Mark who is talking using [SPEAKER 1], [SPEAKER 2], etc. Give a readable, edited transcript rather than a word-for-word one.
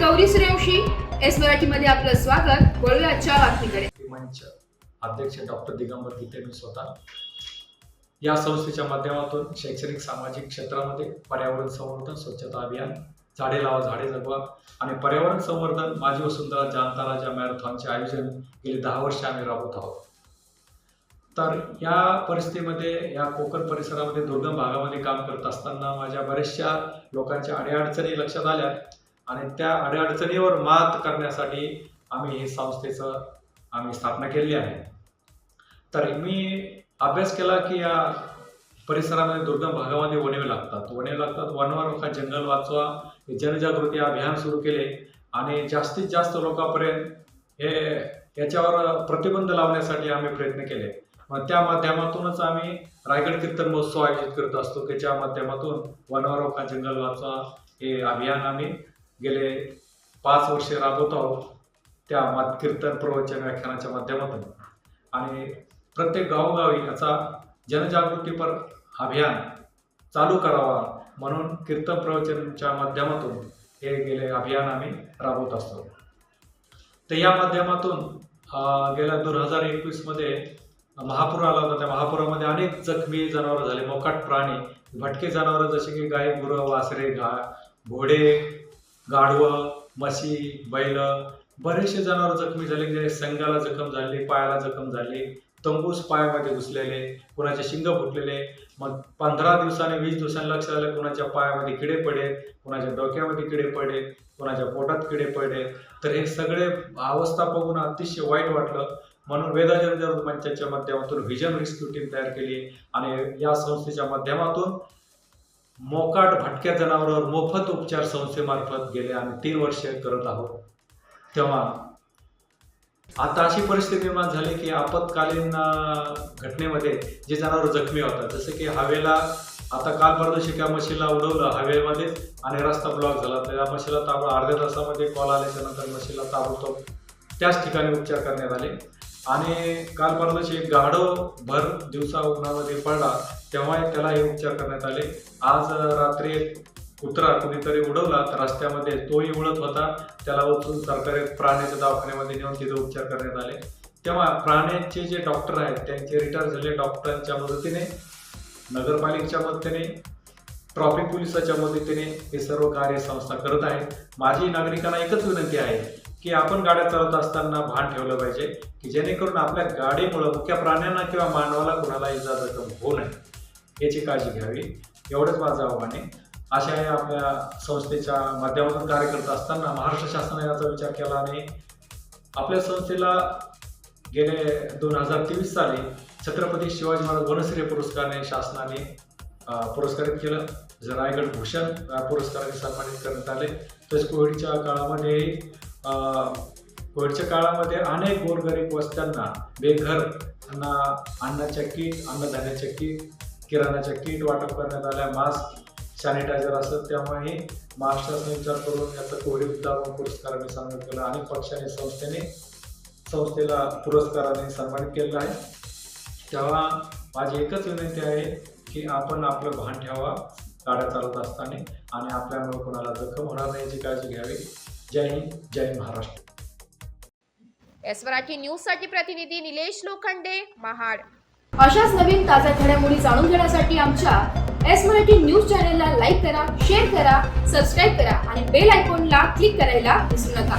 [SPEAKER 1] Gauri Suryavanshi, S मराठीमध्ये आपलं स्वागत। वळूया आजच्या बातमीकडे।
[SPEAKER 2] मंच अध्यक्ष डॉक्टर दिगंबर गीते मी स्वतः या संस्थेच्या माध्यमातून शैक्षणिक सामाजिक क्षेत्रामध्ये पर्यावरण संवर्धन, स्वच्छता अभियान, झाडे लावा झाडे जगवा आणि पर्यावरण संवर्धन माझी वसुंधरा जाणता राजा मॅरेथॉनचे आयोजन गेली 10 वर्ष आम्ही राबवत आहोत। तर या परिस्थितीमध्ये या कोकण परिसरामध्ये दुर्गम भागामध्ये काम करत असताना माझ्या बऱ्याचशा लोकांच्या अडीअडचणी लक्षात आल्या आणि त्या अडीअडचणीवर मात करण्यासाठी आम्ही ही संस्थेचं स्थापना केली आहे। तर मी अभ्यास केला की या परिसरामध्ये दुर्गम भागामध्ये वने लागतात, वनवारोखा जंगल वाचवा हे जनजागृती अभियान सुरू केले आणि जास्तीत जास्त लोकांपर्यंत याच्यावर प्रतिबंध लावण्यासाठी आम्ही प्रयत्न केले। मग त्या माध्यमातूनच आम्ही रायगड कीर्तन महोत्सव आयोजित करत असतो की ज्या माध्यमातून वनवारोखा जंगल वाचवा हे अभियान आम्ही गेले 5 वर्षे राबवत आहोत त्या कीर्तन प्रवचन व्याख्यानाच्या माध्यमातून। आणि प्रत्येक गावोगावी याचा जनजागृतीपर अभियान चालू करावा म्हणून कीर्तन प्रवचनच्या माध्यमातून हे गेले अभियान आम्ही राबवत असतो। तर या माध्यमातून गेल्या 2021 मध्ये महापूर आला होता। त्या महापुरामध्ये अनेक जखमी जनावर झाले, मोकाट प्राणी, भटके जनावर जसे की गाय, गुरं, वासरे, घोडे, गाढवं, म्हशी, बैल, बरेचसे जनावर जखमी झाले। जे संघाला जखम झाली, पायाला जखम झाली, तंबूस पायामध्ये घुसलेले, कुणाचे शिंग फुटलेले। मग 15 दिवसांनी 20 दिवसांनी लक्षात आलं कुणाच्या पायामध्ये किडे पडले, कुणाच्या डोक्यामध्ये किडे पडले, कुणाच्या पोटात किडे पडले। तर हे सगळे अवस्था बघून अतिशय वाईट वाटलं म्हणून वेदा जनजागृती मंचाच्या माध्यमातून व्हिजन रेस्क्यू टीम तयार केली आणि या संस्थेच्या माध्यमातून मोकाट भटक्या जनावरांवर मोफत उपचार संस्थेमार्फत गेले आम्ही 3 वर्ष करत आहोत। तेव्हा आता अशी परिस्थिती निर्माण झाली की आपत्कालीन घटनेमध्ये जे जनावर जखमी होतात, जसं की हवेला आता काल परवा दिवशी त्या म्हशीला उडवलं हवेमध्ये आणि रस्ता ब्लॉक झाला, तर या म्हशीला अर्ध्या तासामध्ये कॉल आल्याच्या नंतर म्हशीला ताबडतोब त्याच ठिकाणी उपचार करण्यात आले। आणि काल परवा दिवशी एक गाढव भर दिवसा उन्हामध्ये पडला तेव्हा त्याला हे उपचार करण्यात आले। आज रात्री कुत्रा कुणीतरी उडवला तर रस्त्यामध्ये तोही उडत होता, त्याला उचलून सरकारी प्राण्याच्या दवाखान्यामध्ये नेऊन तिथे उपचार करण्यात आले। तेव्हा प्राण्याचे जे डॉक्टर आहेत त्यांचे रिटायर झाले डॉक्टरांच्या मदतीने, नगरपालिकेच्या मदतीने, ट्रॅफिक पोलिसाच्या मदतीने हे सर्व कार्य संस्था करत आहे। माझी नागरिकांना एकच विनंती आहे की आपण गाड्या चालवत असताना भान ठेवलं पाहिजे की जेणेकरून आपल्या गाडीमुळे मुख्य प्राण्यांना किंवा मानवाला कुणाला इजा जखम होऊ नये याची काळजी घ्यावी, एवढंच माझं आव्हान आहे। अशा आपल्या संस्थेच्या माध्यमातून कार्य करत असताना महाराष्ट्र शासनाने याचा विचार केला आणि आपल्या संस्थेला गेले 2023 साली छत्रपती शिवाजी महाराज वनश्री पुरस्काराने शासनाने पुरस्कारित केलं। रायगड भूषण पुरस्काराने सन्मानित करण्यात आले। तसेच कोविडच्या काळामध्ये अनेक गोरगरीब वस्त्यांना बेघर अन्नाच्या किट, अन्नधान्याच्या किट, किराणाच्या किट वाटप करण्यात आल्या, मास्क, सॅनिटायझर असत। त्यामुळे महाराष्ट्राचा विचार करून याचा कोविड उद्धारण पुरस्काराने सन्मानित केला आणि पक्षाने संस्थेला पुरस्काराने सन्मानित केलेलं आहे। तेव्हा माझी एकच विनंती आहे की आपण आपलं भान ठेवा गाड्या चालवत असताना आणि आपल्यामुळे कोणाला जखम होणार नाही याची काळजी घ्यावी। जय हिंद, जय महाराष्ट्र।
[SPEAKER 3] एस मराठी न्यूज साठी प्रतिनिधी निलेश लोखंडे, महाड।
[SPEAKER 1] अशाच नवीन ताज्या घडामोडी जाणून घेण्यासाठी आमच्या एस मराठी न्यूज चॅनलला लाईक करा, शेअर करा, सबस्क्राईब करा आणि बेल आयकॉनला क्लिक करायला विसरू नका।